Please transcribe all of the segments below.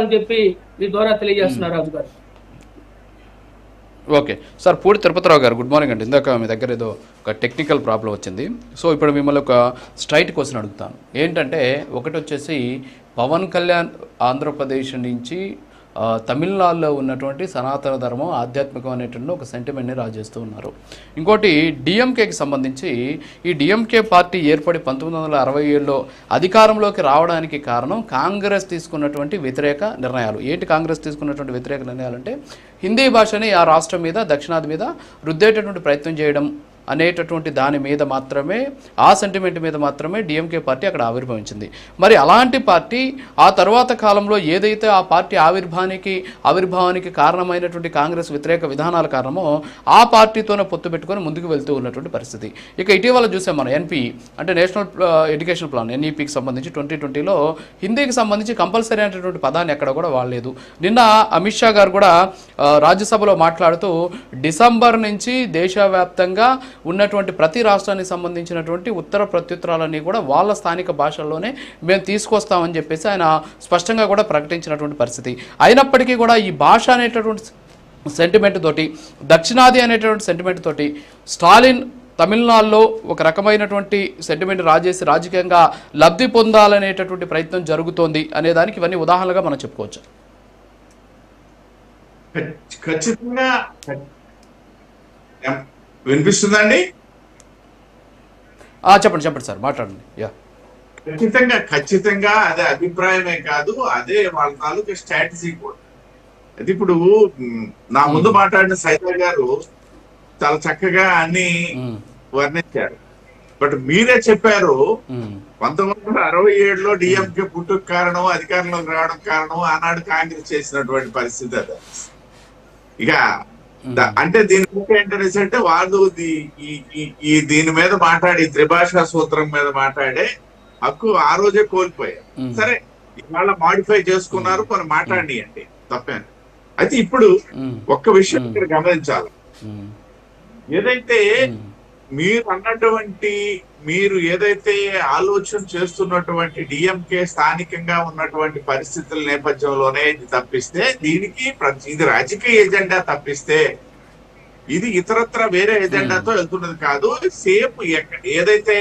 అని చెప్పి మీ ద్వారా తెలియజేస్తున్నారు రాజు గారు. ఓకే సార్, పూడి తిరుపతిరావు గారు గుడ్ మార్నింగ్ అండి. ఇందాక మీ దగ్గర ఏదో ఒక టెక్నికల్ ప్రాబ్లం వచ్చింది. సో ఇప్పుడు మిమ్మల్ని ఒక స్ట్రైట్ క్వశ్చన్ అడుగుతాను. ఏంటంటే ఒకటి వచ్చేసి పవన్ కళ్యాణ్ ఆంధ్రప్రదేశ్ నుంచి తమిళనాడులో ఉన్నటువంటి సనాతన ధర్మం ఆధ్యాత్మికం అనేటువంటి ఒక సెంటిమెంట్ని రాజేస్తూ ఉన్నారు. ఇంకోటి డిఎంకేకి సంబంధించి ఈ డిఎంకే పార్టీ ఏర్పడి 1967లో అధికారంలోకి రావడానికి కారణం కాంగ్రెస్ తీసుకున్నటువంటి వ్యతిరేక నిర్ణయాలు. ఏంటి కాంగ్రెస్ తీసుకున్నటువంటి వ్యతిరేక నిర్ణయాలు అంటే హిందీ భాషని ఆ రాష్ట్రం మీద దక్షిణాది మీద రుద్దేటటువంటి ప్రయత్నం చేయడం అనేటటువంటి దాని మీద మాత్రమే, ఆ సెంటిమెంట్ మీద మాత్రమే డిఎంకే పార్టీ అక్కడ ఆవిర్భవించింది. మరి అలాంటి పార్టీ ఆ తర్వాత కాలంలో ఏదైతే ఆ పార్టీ ఆవిర్భావానికి కారణమైనటువంటి కాంగ్రెస్ వ్యతిరేక విధానాల కారణమో ఆ పార్టీతోనే పొత్తు పెట్టుకొని ముందుకు వెళ్తూ ఉన్నటువంటి పరిస్థితి. ఇక ఇటీవల చూసాం మనం ఎన్పిఈ అంటే నేషనల్ ఎడ్యుకేషన్ ప్లాన్ ఎన్ఈపికి సంబంధించి 2020లో హిందీకి సంబంధించి కంపల్సరీ అనేటువంటి పదాన్ని ఎక్కడ కూడా వాడలేదు. నిన్న అమిత్ షా గారు కూడా రాజ్యసభలో మాట్లాడుతూ డిసెంబర్ నుంచి దేశవ్యాప్తంగా ఉన్నటువంటి ప్రతి రాష్ట్రానికి సంబంధించినటువంటి ఉత్తర ప్రత్యుత్తరాలన్నీ కూడా వాళ్ళ స్థానిక భాషల్లోనే మేము తీసుకొస్తామని చెప్పేసి ఆయన స్పష్టంగా కూడా ప్రకటించినటువంటి పరిస్థితి. అయినప్పటికీ కూడా ఈ భాష అనేటటువంటి సెంటిమెంట్ తోటి, దక్షిణాది అనేటటువంటి సెంటిమెంట్ తోటి స్టాలిన్ తమిళనాడులో ఒక రకమైనటువంటి సెంటిమెంట్ రాజేసి రాజకీయంగా లబ్ధి పొందాలనేటటువంటి ప్రయత్నం జరుగుతోంది అనేదానికి ఇవన్నీ ఉదాహరణగా మనం చెప్పుకోవచ్చు. ఖచ్చితంగా వినిపిస్తుందండి? చెప్పండి సార్, మాట్లాడండి. ఖచ్చితంగా అదే అభిప్రాయమే కాదు, అదే వాళ్ళ తాలూకా స్ట్రాటజీ కూడా. అది ఇప్పుడు నా ముందు మాట్లాడిన సైదా గారు చాలా చక్కగా అన్ని వర్ణించారు. బట్ మీరే చెప్పారు 1967లో డిఎంకే పుట్టుకు కారణం, అధికారంలోకి రావడం కారణం ఆనాడు కాంగ్రెస్ చేసినటువంటి పరిస్థితి. అది ఇక అంటే దీని ఏంటంటే వాళ్ళు ఈ దీని మీద మాట్లాడి త్రిభాషా సూత్రం మీద మాట్లాడే హక్కు ఆ రోజే కోల్పోయారు. సరే ఇవాళ మాడిఫై చేసుకున్నారు, కొన్ని మాట్లాడియండి తప్పే. అయితే ఇప్పుడు ఒక్క విషయం ఇక్కడ గమనించాలి. ఏదైతే మీరు ఏదైతే ఆలోచన చేస్తున్నటువంటి డిఎంకే స్థానికంగా ఉన్నటువంటి పరిస్థితుల నేపథ్యంలోనే ఇది తప్పిస్తే, దీనికి ఇది రాజకీయ ఎజెండా తప్పిస్తే ఇది ఇతరత్ర వేరే ఎజెండాతో వెళ్తున్నది కాదు. సేమ్ ఏదైతే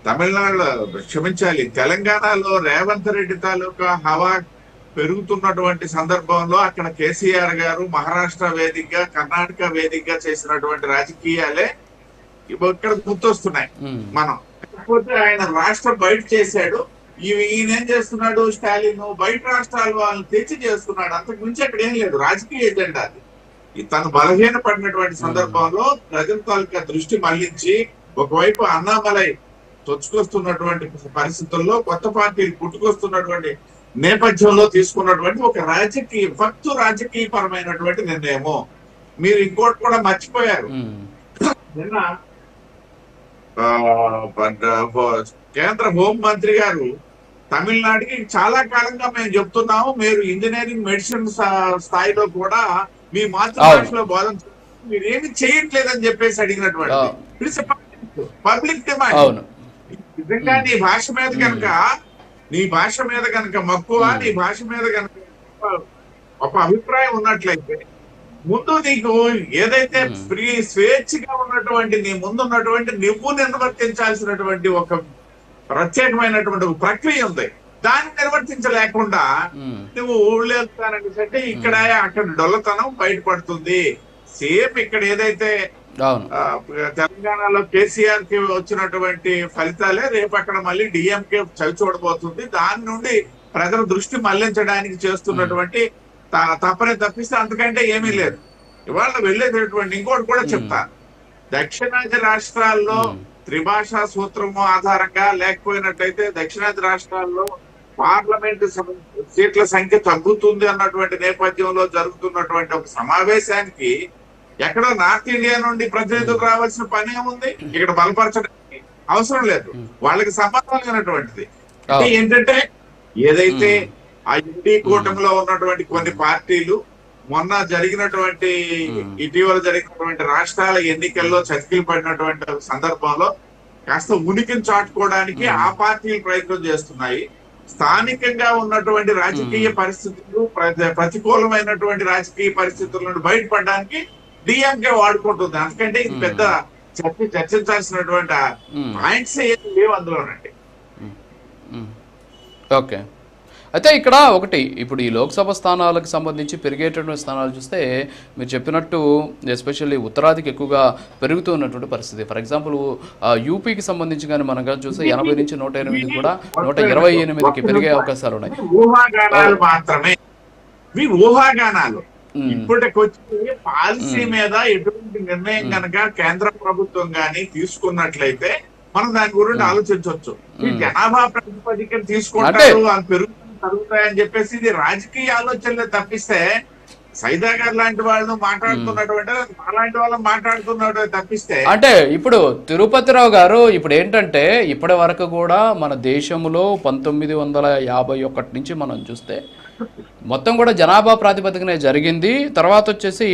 తమిళనాడులో, క్షమించాలి, తెలంగాణలో రేవంత్ రెడ్డి తాలూకా హవా పెరుగుతున్నటువంటి సందర్భంలో అక్కడ కేసీఆర్ గారు మహారాష్ట్ర వేదికగా, కర్ణాటక వేదికగా చేసినటువంటి రాజకీయాలే ఇక్కడ గుర్తొస్తున్నాయి మనం. కాకపోతే ఆయన రాష్ట్రం బయట చేశాడు, ఈయన ఏం చేస్తున్నాడు స్టాలిన్ బయట రాష్ట్రాల వాళ్ళని తెచ్చి చేస్తున్నాడు. అంతకు మించి అక్కడ ఏం లేదు రాజకీయ ఎజెండా. అది తను బలహీన పడినటువంటి సందర్భంలో ప్రజల తాలూకా దృష్టి మళ్లించి ఒకవైపు అన్నామలై తొచ్చుకొస్తున్నటువంటి పరిస్థితుల్లో కొత్త పార్టీలు పుట్టుకొస్తున్నటువంటి నేపథ్యంలో తీసుకున్నటువంటి ఒక రాజకీయ పరమైనటువంటి నిర్ణయము. మీరు ఇంకోటి కూడా మర్చిపోయారు. నిన్న కేంద్ర హోం మంత్రి గారు తమిళనాడుకి చాలా కాలంగా మేము చెప్తున్నాము, మీరు ఇంజనీరింగ్ మెడిసిన్ స్థాయిలో కూడా మీ మాతృభాషలో బోధన మీరు ఏమి చేయట్లేదని చెప్పేసి అడిగినటువంటి పబ్లిక్ డిమాండ్. నిజంగా నీ భాష మీద కనుక మక్కువ, నీ భాష మీద కనుక ఒక అభిప్రాయం ఉన్నట్లయితే ముందు నీకు ఏదైతే స్వేచ్ఛగా ఉన్నటువంటి నీ ముందు ఉన్నటువంటి నువ్వు నిర్వర్తించాల్సినటువంటి ఒక ప్రత్యేకమైనటువంటి ఒక ప్రక్రియ ఉంది. దాన్ని నిర్వర్తించలేకుండా నువ్వు ఊళ్ళేస్తానంటే ఇక్కడ అక్కడ డొల్లతనం బయటపడుతుంది. సేమ్ ఇక్కడ ఏదైతే తెలంగాణలో కేసీఆర్ కి వచ్చినటువంటి ఫలితాలే రేపు అక్కడ మళ్ళీ డిఎంకే చవి చూడబోతుంది. దాని నుండి ప్రజల దృష్టి మళ్లించడానికి చేస్తున్నటువంటి తప్పనే తప్పిస్తే అంతకంటే ఏమీ లేదు. ఇవాళ వెళ్ళేటటువంటి ఇంకోటి కూడా చెప్తాను. దక్షిణాది రాష్ట్రాల్లో త్రిభాషా సూత్రము ఆధారంగా లేకపోయినట్లయితే దక్షిణాది రాష్ట్రాల్లో పార్లమెంటు సీట్ల సంఖ్య తగ్గుతుంది అన్నటువంటి నేపథ్యంలో జరుగుతున్నటువంటి ఒక సమావేశానికి ఎక్కడో నార్త్ ఇండియా నుండి ప్రతినిధులు రావాల్సిన పని ఏముంది? ఇక్కడ బలపరచడానికి అవసరం లేదు, వాళ్ళకి సంబంధం లేనటువంటిది. అంటే ఏంటంటే ఏదైతే ఆ ఇండి కూటమిలో ఉన్నటువంటి కొన్ని పార్టీలు మొన్న జరిగినటువంటి ఇటీవల జరిగినటువంటి రాష్ట్రాల ఎన్నికల్లో చతికిలు పడినటువంటి సందర్భంలో కాస్త ఉనికిని చాటుకోవడానికి ఆ పార్టీలు ప్రయత్నం చేస్తున్నాయి. స్థానికంగా ఉన్నటువంటి రాజకీయ పరిస్థితులు ప్రతికూలమైనటువంటి రాజకీయ పరిస్థితుల నుండి బయటపడడానికి డిఎంకే వాడుకుంటుంది. అందుకంటే ఇది పెద్ద చర్చించాల్సినటువంటి పాయింట్స్ ఏమి లేవు అందులోనండి. ఓకే, అయితే ఇక్కడ ఒకటి ఇప్పుడు ఈ లోక్సభ స్థానాలకు సంబంధించి పెరిగేటటువంటి స్థానాలు చూస్తే మీరు చెప్పినట్టు ఎస్పెషల్లీ ఉత్తరాదికి ఎక్కువగా పెరుగుతూ ఉన్నటువంటి పరిస్థితి. ఫర్ ఎగ్జాంపుల్ యూపీకి సంబంధించి కానీ మనం చూస్తే 80 నుంచి 108 కూడా 128కి పెరిగే అవకాశాలు ఉన్నాయి. ఊహాగానాలు మాత్రమే, ఊహాగానాలు. ఇప్పటికొచ్చి పాలసీ మీద ఎటువంటి నిర్ణయం కనుక కేంద్ర ప్రభుత్వం గాని తీసుకున్నట్లయితే మనం దాని గురించి ఆలోచించవచ్చు. ఈ జనాభా ప్రాతిపదికన తీసుకుంటారు, అది పెరుగుతాయని చెప్పేసి ఇది రాజకీయ ఆలోచనలు తప్పిస్తే సైదా గారు లాంటి వాళ్ళు మాట్లాడుతున్నటువంటి అలాంటి వాళ్ళు మాట్లాడుతున్నట్టు తప్పిస్తే అంటే ఇప్పుడు తిరుపతిరావు గారు ఇప్పుడు ఏంటంటే ఇప్పటి వరకు కూడా మన దేశంలో 1951 నుంచి మనం చూస్తే మొత్తం కూడా జనాభా ప్రాతిపదికనే జరిగింది. తర్వాత వచ్చేసి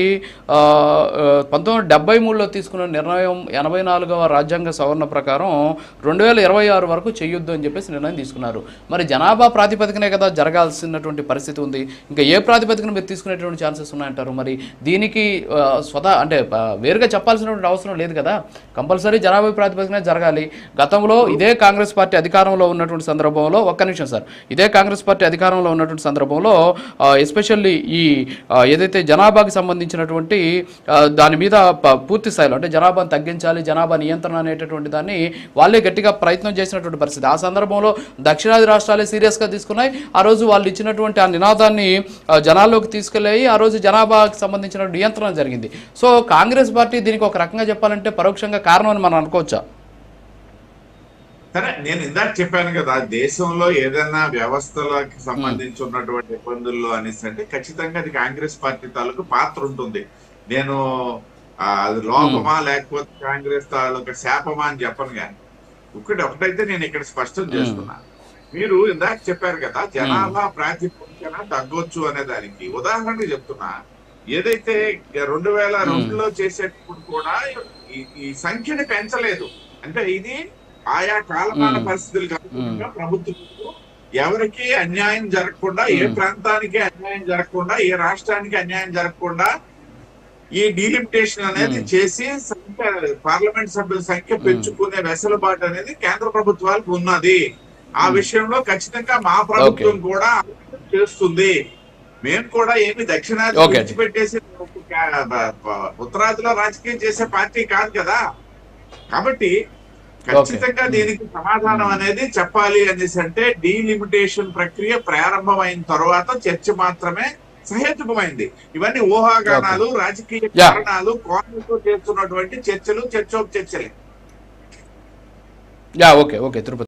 1973లో తీసుకున్న నిర్ణయం 84వ రాజ్యాంగ సవరణ ప్రకారం 2026 వరకు చేయొద్దు అని చెప్పేసి నిర్ణయం తీసుకున్నారు. మరి జనాభా ప్రాతిపదికనే కదా జరగాల్సినటువంటి పరిస్థితి ఉంది. ఇంకా ఏ ప్రాతిపదికన మీరు తీసుకునేటువంటి ఛాన్సెస్ ఉన్నాయంటారు? మరి దీనికి అంటే వేరుగా చెప్పాల్సినటువంటి అవసరం లేదు కదా, కంపల్సరీ జనాభా ప్రాతిపదికనే జరగాలి. గతంలో ఇదే కాంగ్రెస్ పార్టీ అధికారంలో ఉన్నటువంటి సందర్భంలో ఒక్క నిమిషం సార్, ఇదే కాంగ్రెస్ పార్టీ అధికారంలో ఉన్నటువంటి సందర్భంలో ఎస్పెషల్లీ ఈ ఏదైతే జనాభాకి సంబంధించినటువంటి దాని మీద పూర్తి స్థాయిలో అంటే జనాభాను తగ్గించాలి, జనాభా నియంత్రణ అనేటటువంటి దాన్ని వాళ్ళే గట్టిగా ప్రయత్నం చేసినటువంటి పరిస్థితి. ఆ సందర్భంలో దక్షిణాది రాష్ట్రాలే సీరియస్గా తీసుకున్నాయి. ఆ రోజు వాళ్ళు ఇచ్చినటువంటి ఆ నినాదాన్ని జనాల్లోకి తీసుకెళ్ళి ఆ రోజు జనాభాకి సంబంధించిన నియంత్రణ జరిగింది. సో కాంగ్రెస్ పార్టీ దీనికి ఒక రకంగా చెప్పాలంటే పరోక్షంగా కారణం అని మనం అనుకోవచ్చా? సరే, నేను ఇందాక చెప్పాను కదా, దేశంలో ఏదైనా వ్యవస్థలకు సంబంధించి ఉన్నటువంటి ఇబ్బందుల్లో అనేసి అంటే ఖచ్చితంగా అది కాంగ్రెస్ పార్టీ తాలూకు పాత్ర ఉంటుంది. నేను అది లోపమా లేకపోతే కాంగ్రెస్ తాలూకు శాపమా అని చెప్పను. కానీ ఒకటైతే నేను ఇక్కడ స్పష్టం చేస్తున్నా, మీరు ఇందాక చెప్పారు కదా జనాభా ప్రాతిపదికన తగ్గొచ్చు అనే దానికి ఉదాహరణకి చెప్తున్నా. ఏదైతే 2002లో చేసేటప్పుడు కూడా ఈ సంఖ్యని పెంచలేదు. అంటే ఇది ఆయా కాలమాన పరిస్థితులు కాకుండా ప్రభుత్వం ఎవరికి అన్యాయం జరగకుండా, ఏ ప్రాంతానికి అన్యాయం జరగకుండా, ఏ రాష్ట్రానికి అన్యాయం జరగకుండా ఈ డీలిమిటేషన్ అనేది చేసి సంఖ్య పార్లమెంట్ సభ్యుల సంఖ్య పెంచుకునే వెసులుబాటు అనేది కేంద్ర ప్రభుత్వాలకు ఉన్నది. ఆ విషయంలో ఖచ్చితంగా మా ప్రభుత్వం కూడా చేస్తుంది. మేము కూడా ఏమి దక్షిణాది విడిచిపెట్టేసి ఉత్తరాదిలో రాజకీయం చేసే పార్టీ కాదు కదా. కాబట్టి ఖచ్చితంగా దీనికి సమాధానం అనేది చెప్పాలి అనేసి అంటే డీలిమిటేషన్ ప్రక్రియ ప్రారంభమైన తర్వాత చర్చ మాత్రమే సహేతుకమైంది. ఇవన్నీ ఊహాగానాలు, రాజకీయ కారణాలు, కోణంతో చేస్తున్నటువంటి చర్చలు చర్చోపచర్చలే. ఓకే తిరుపతి.